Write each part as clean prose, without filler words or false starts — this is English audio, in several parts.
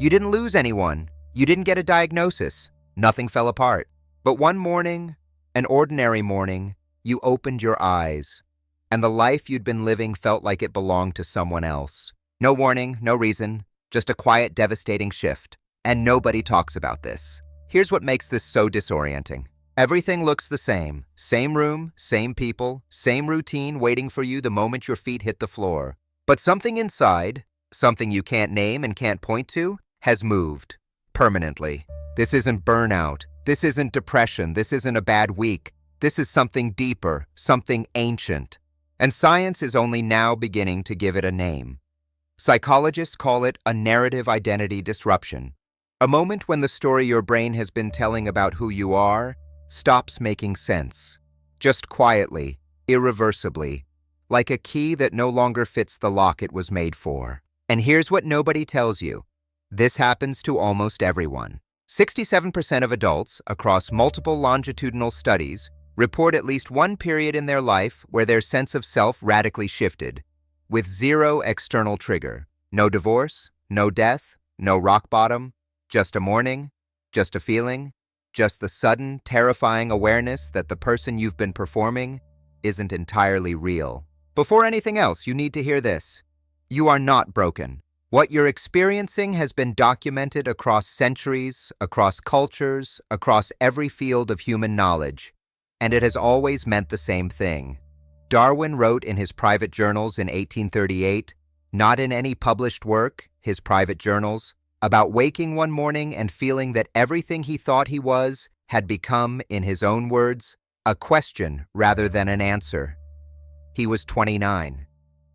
You didn't lose anyone. You didn't get a diagnosis. Nothing fell apart. But one morning, an ordinary morning, you opened your eyes, and the life you'd been living felt like it belonged to someone else. No warning, no reason, just a quiet, devastating shift. And nobody talks about this. Here's what makes this so disorienting. Everything looks the same. Same room, same people, same routine waiting for you the moment your feet hit the floor. But something inside, something you can't name and can't point to, has moved. Permanently. This isn't burnout. This isn't depression. This isn't a bad week. This is something deeper, something ancient. And science is only now beginning to give it a name. Psychologists call it a narrative identity disruption. A moment when the story your brain has been telling about who you are stops making sense. Just quietly, irreversibly, like a key that no longer fits the lock it was made for. And here's what nobody tells you. This happens to almost everyone. 67% of adults across multiple longitudinal studies report at least one period in their life where their sense of self radically shifted, with zero external trigger. No divorce, no death, no rock bottom, just a morning, just a feeling, just the sudden, terrifying awareness that the person you've been performing isn't entirely real. Before anything else, you need to hear this. You are not broken. What you're experiencing has been documented across centuries, across cultures, across every field of human knowledge, and it has always meant the same thing. Darwin wrote in his private journals in 1838, not in any published work, his private journals, about waking one morning and feeling that everything he thought he was had become, in his own words, a question rather than an answer. He was 29.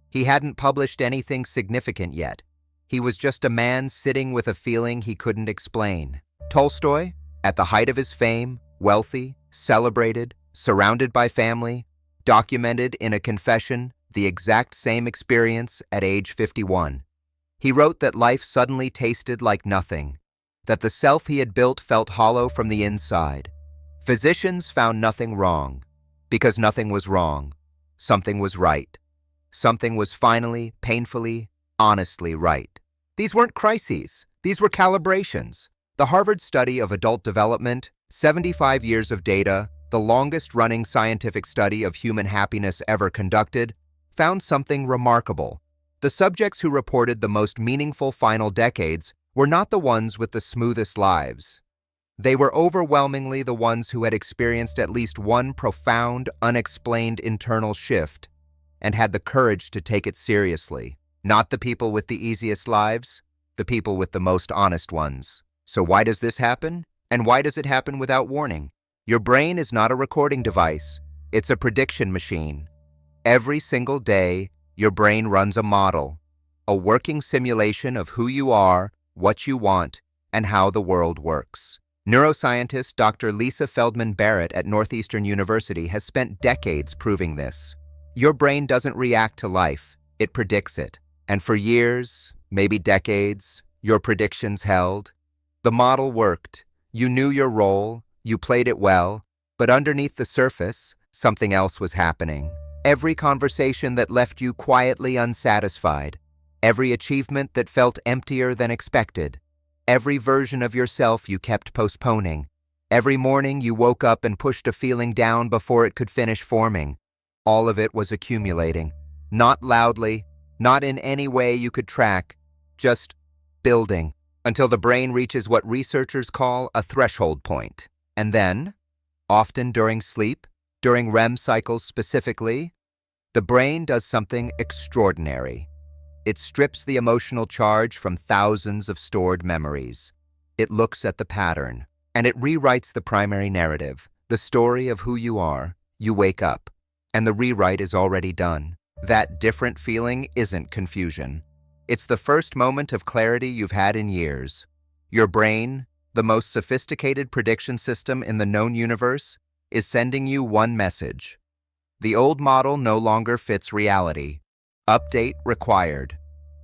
He hadn't published anything significant yet. He was just a man sitting with a feeling he couldn't explain. Tolstoy, at the height of his fame, wealthy, celebrated, surrounded by family, documented in a confession the exact same experience at age 51. He wrote that life suddenly tasted like nothing, that the self he had built felt hollow from the inside. Physicians found nothing wrong, because nothing was wrong. Something was right. Something was finally, painfully, honestly right. These weren't crises. These were calibrations. The Harvard study of adult development, 75 years of data, the longest-running scientific study of human happiness ever conducted, found something remarkable. The subjects who reported the most meaningful final decades were not the ones with the smoothest lives. They were overwhelmingly the ones who had experienced at least one profound, unexplained internal shift and had the courage to take it seriously. Not the people with the easiest lives, the people with the most honest ones. So why does this happen? And why does it happen without warning? Your brain is not a recording device. It's a prediction machine. Every single day, your brain runs a model, a working simulation of who you are, what you want, and how the world works. Neuroscientist Dr. Lisa Feldman Barrett at Northeastern University has spent decades proving this. Your brain doesn't react to life, it predicts it. And for years, maybe decades, your predictions held. The model worked. You knew your role, you played it well, but underneath the surface, something else was happening. Every conversation that left you quietly unsatisfied, every achievement that felt emptier than expected, every version of yourself you kept postponing, every morning you woke up and pushed a feeling down before it could finish forming, all of it was accumulating. Not loudly, not in any way you could track, just building, until the brain reaches what researchers call a threshold point. And then, often during sleep, during REM cycles specifically, the brain does something extraordinary. It strips the emotional charge from thousands of stored memories. It looks at the pattern, and it rewrites the primary narrative, the story of who you are. You wake up, and the rewrite is already done. That different feeling isn't confusion. It's the first moment of clarity you've had in years. Your brain, the most sophisticated prediction system in the known universe, is sending you one message. The old model no longer fits reality. Update required.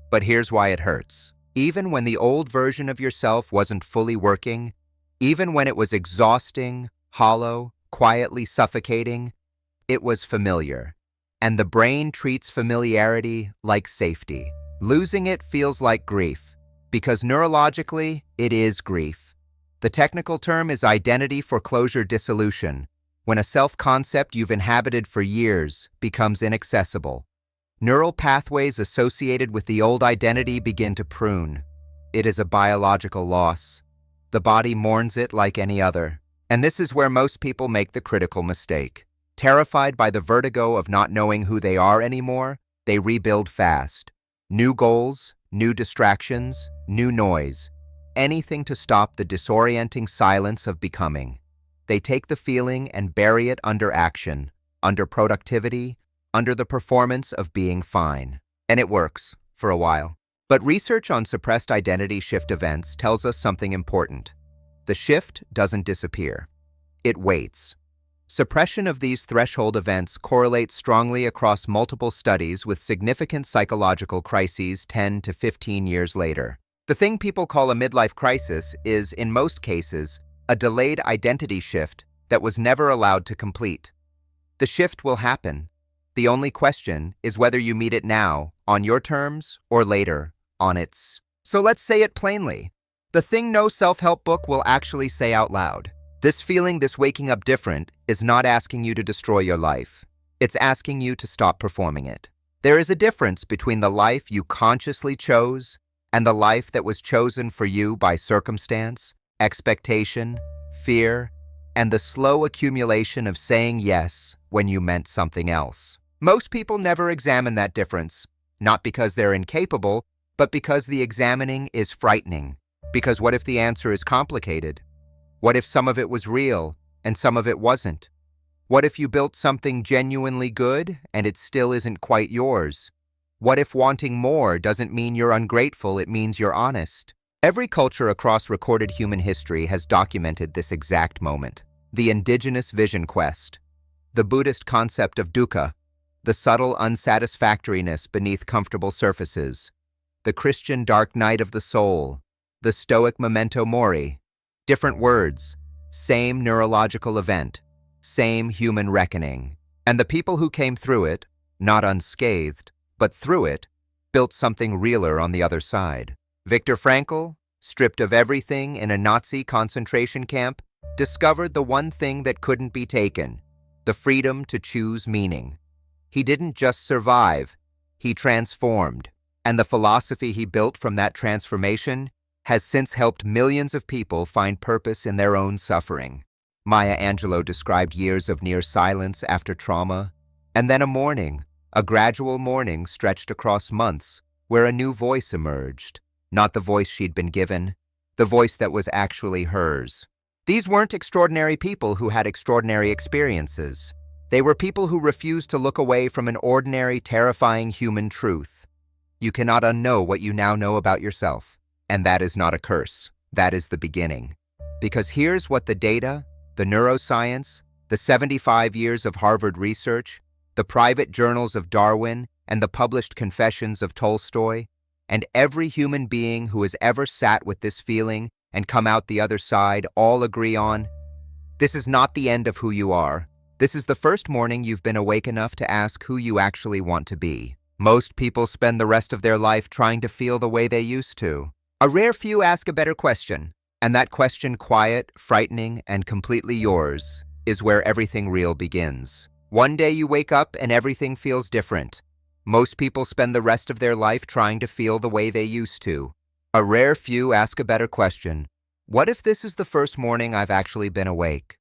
But here's why it hurts. Even when the old version of yourself wasn't fully working, even when it was exhausting, hollow, quietly suffocating, it was familiar. And the brain treats familiarity like safety. Losing it feels like grief. Because neurologically, it is grief. The technical term is identity foreclosure dissolution, when a self-concept you've inhabited for years becomes inaccessible. Neural pathways associated with the old identity begin to prune. It is a biological loss. The body mourns it like any other. And this is where most people make the critical mistake. Terrified by the vertigo of not knowing who they are anymore, they rebuild fast. New goals, new distractions, new noise. Anything to stop the disorienting silence of becoming. They take the feeling and bury it under action, under productivity, under the performance of being fine. And it works, for a while. But research on suppressed identity shift events tells us something important. The shift doesn't disappear. It waits. Suppression of these threshold events correlates strongly across multiple studies with significant psychological crises 10 to 15 years later. The thing people call a midlife crisis is, in most cases, a delayed identity shift that was never allowed to complete. The shift will happen. The only question is whether you meet it now, on your terms, or later, on its. So let's say it plainly. The thing no self-help book will actually say out loud. This feeling, this waking up different, is not asking you to destroy your life. It's asking you to stop performing it. There is a difference between the life you consciously chose and the life that was chosen for you by circumstance, expectation, fear, and the slow accumulation of saying yes when you meant something else. Most people never examine that difference, not because they're incapable, but because the examining is frightening. Because what if the answer is complicated? What if some of it was real and some of it wasn't? What if you built something genuinely good and it still isn't quite yours? What if wanting more doesn't mean you're ungrateful, it means you're honest? Every culture across recorded human history has documented this exact moment. The indigenous vision quest, the Buddhist concept of dukkha, the subtle unsatisfactoriness beneath comfortable surfaces, the Christian dark night of the soul, the Stoic memento mori. Different words, same neurological event, same human reckoning. And the people who came through it, not unscathed, but through it, built something realer on the other side. Viktor Frankl, stripped of everything in a Nazi concentration camp, discovered the one thing that couldn't be taken, the freedom to choose meaning. He didn't just survive, he transformed. And the philosophy he built from that transformation has since helped millions of people find purpose in their own suffering. Maya Angelou described years of near silence after trauma, and then a morning, a gradual morning stretched across months, where a new voice emerged. Not the voice she'd been given, the voice that was actually hers. These weren't extraordinary people who had extraordinary experiences. They were people who refused to look away from an ordinary, terrifying human truth. You cannot unknow what you now know about yourself. And that is not a curse. That is the beginning. Because here's what the data, the neuroscience, the 75 years of Harvard research, the private journals of Darwin, and the published confessions of Tolstoy, and every human being who has ever sat with this feeling and come out the other side all agree on. This is not the end of who you are. This is the first morning you've been awake enough to ask who you actually want to be. Most people spend the rest of their life trying to feel the way they used to. A rare few ask a better question, and that question, quiet, frightening, and completely yours, is where everything real begins. One day you wake up and everything feels different. Most people spend the rest of their life trying to feel the way they used to. A rare few ask a better question. What if this is the first morning I've actually been awake?